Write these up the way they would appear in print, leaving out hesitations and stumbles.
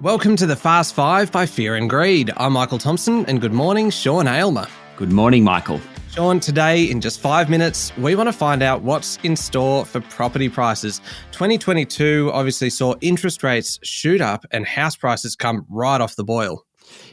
Welcome to the Fast Five by Fear and Greed. I'm Michael Thompson, and good morning, Sean Aylmer. Good morning, Michael. Sean, today in just 5 minutes, we want to find out what's in store for property prices. 2022 obviously saw interest rates shoot up and house prices come right off the boil.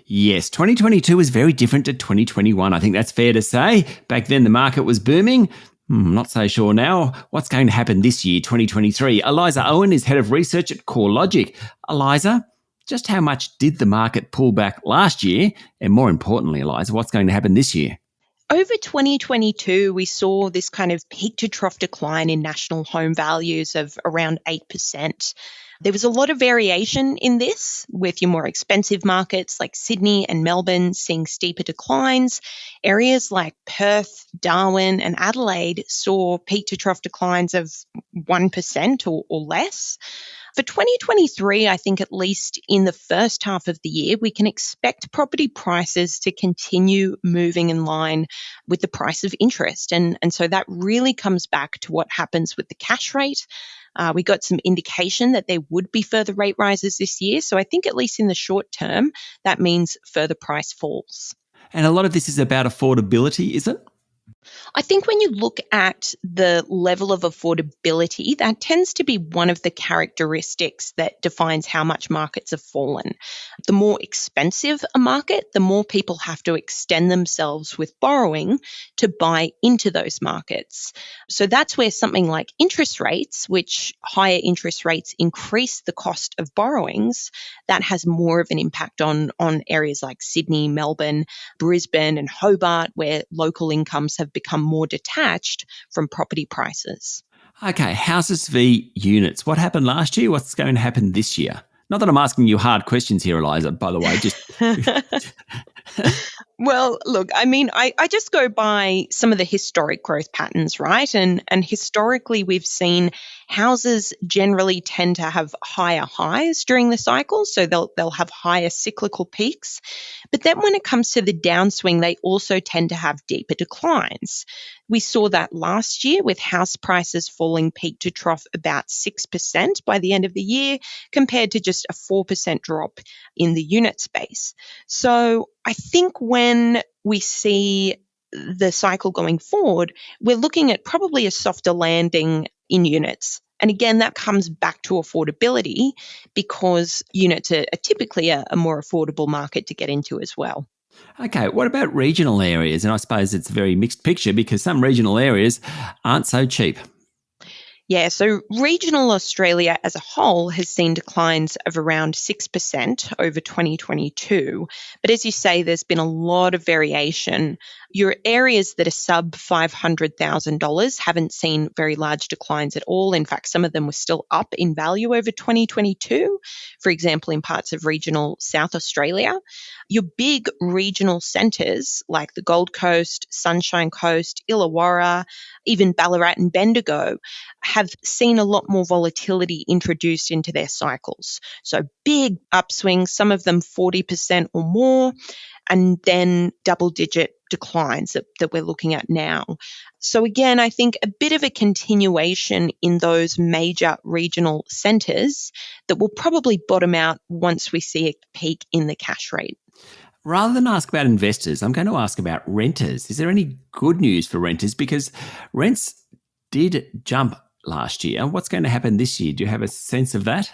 Yes, 2022 is very different to 2021. I think that's fair to say. Back then, the market was booming. Not so sure now. What's going to happen this year, 2023? Eliza Owen is head of research at CoreLogic. Eliza, just how much did the market pull back last year? And more importantly, Eliza, what's going to happen this year? Over 2022, we saw this kind of peak to trough decline in national home values of around 8%. There was a lot of variation in this, with your more expensive markets like Sydney and Melbourne seeing steeper declines. Areas like Perth, Darwin and Adelaide saw peak to trough declines of 1% or less. For 2023, I think at least in the first half of the year, we can expect property prices to continue moving in line with the price of interest. And so that really comes back to what happens with the cash rate. We got some indication that there would be further rate rises this year. So I think at least in the short term, that means further price falls. And a lot of this is about affordability, is it? I think when you look at the level of affordability, that tends to be one of the characteristics that defines how much markets have fallen. The more expensive a market, the more people have to extend themselves with borrowing to buy into those markets. So that's where something like interest rates, which higher interest rates increase the cost of borrowings, that has more of an impact on areas like Sydney, Melbourne, Brisbane and Hobart, where local incomes have become more detached from property prices. Okay, houses v units. What happened last year? What's going to happen this year? Not that I'm asking you hard questions here, Eliza, by the way. Well, look, I mean, I just go by some of the historic growth patterns, right? And historically, we've seen houses generally tend to have higher highs during the cycle, so they'll have higher cyclical peaks. But then when it comes to the downswing, they also tend to have deeper declines. We saw that last year with house prices falling peak to trough about 6% by the end of the year, compared to just a 4% drop in the unit space. So I think when we see the cycle going forward, we're looking at probably a softer landing in units. And again, that comes back to affordability, because units are typically a more affordable market to get into as well. Okay, what about regional areas? And I suppose it's a very mixed picture because some regional areas aren't so cheap. Yeah, so regional Australia as a whole has seen declines of around 6% over 2022. But as you say, there's been a lot of variation. Your areas that are sub $500,000 haven't seen very large declines at all. In fact, some of them were still up in value over 2022, for example, in parts of regional South Australia. Your big regional centres like the Gold Coast, Sunshine Coast, Illawarra, even Ballarat and Bendigo have seen a lot more volatility introduced into their cycles. So big upswings, some of them 40% or more, and then double-digit declines that we're looking at now. So again, I think a bit of a continuation in those major regional centres that will probably bottom out once we see a peak in the cash rate. Rather than ask about investors, I'm going to ask about renters. Is there any good news for renters? Because rents did jump last year. What's going to happen this year? Do you have a sense of that?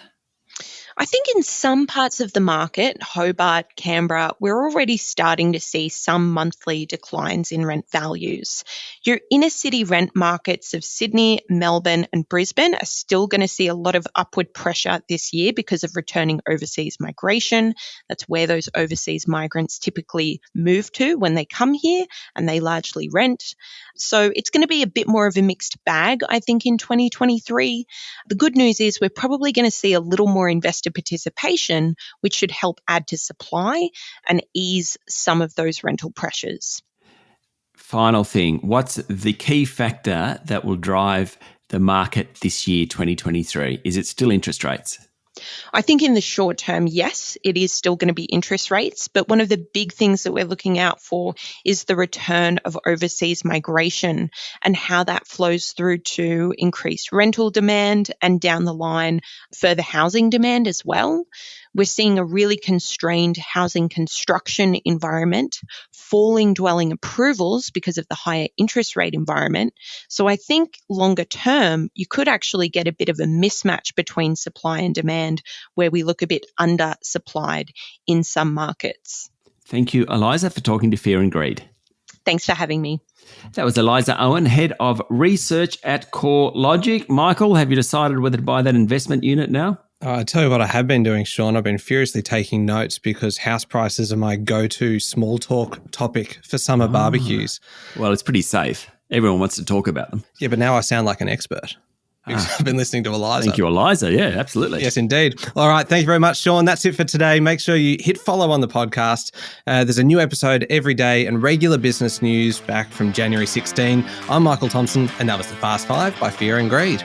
I think in some parts of the market, Hobart, Canberra, we're already starting to see some monthly declines in rent values. Your inner city rent markets of Sydney, Melbourne and Brisbane are still going to see a lot of upward pressure this year because of returning overseas migration. That's where those overseas migrants typically move to when they come here, and they largely rent. So it's going to be a bit more of a mixed bag, I think, in 2023. The good news is we're probably going to see a little more investor participation, which should help add to supply and ease some of those rental pressures. Final thing, what's the key factor that will drive the market this year, 2023? Is it still interest rates? I think in the short term, yes, it is still going to be interest rates. But one of the big things that we're looking out for is the return of overseas migration and how that flows through to increased rental demand and down the line, further housing demand as well. We're seeing a really constrained housing construction environment, falling dwelling approvals because of the higher interest rate environment. So I think longer term, you could actually get a bit of a mismatch between supply and demand where we look a bit undersupplied in some markets. Thank you, Eliza, for talking to Fear and Greed. Thanks for having me. That was Eliza Owen, Head of Research at CoreLogic. Michael, have you decided whether to buy that investment unit now? I tell you what I have been doing, Sean. I've been furiously taking notes because house prices are my go-to small talk topic for summer barbecues. Well, it's pretty safe. Everyone wants to talk about them. Yeah, but now I sound like an expert because I've been listening to Eliza. Thank you, Eliza. Yeah, absolutely. Yes, indeed. All right. Thank you very much, Sean. That's it for today. Make sure you hit follow on the podcast. There's a new episode every day and regular business news back from January 16. I'm Michael Thompson, and that was The Fast Five by Fear and Greed.